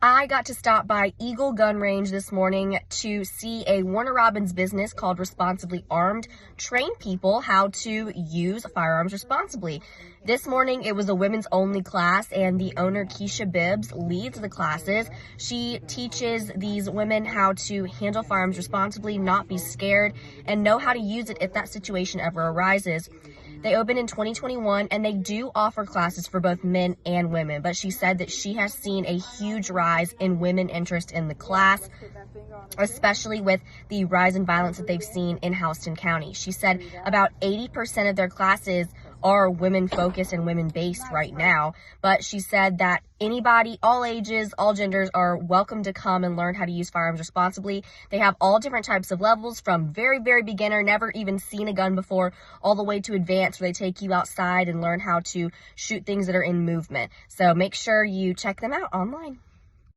I got to stop by Eagle Gun Range this morning to see a Warner Robins business called Responsibly Armed train people how to use firearms responsibly. This morning, it was a women's only class, and the owner, Keisha Bibbs, leads the classes. She teaches these women how to handle firearms responsibly, not be scared, and know how to use it if that situation ever arises. They opened in 2021, and they do offer classes for both men and women, but she said that she has seen a huge rise in women interest in the class, especially with the rise in violence that they've seen in Houston County. She said about 80% of their classes are women-focused and women-based right now, but she said that anybody, all ages, all genders are welcome to come and learn how to use firearms responsibly. They have all different types of levels, from very, very beginner, never even seen a gun before, all the way to advanced, where they take you outside and learn how to shoot things that are in movement. So make sure you check them out online.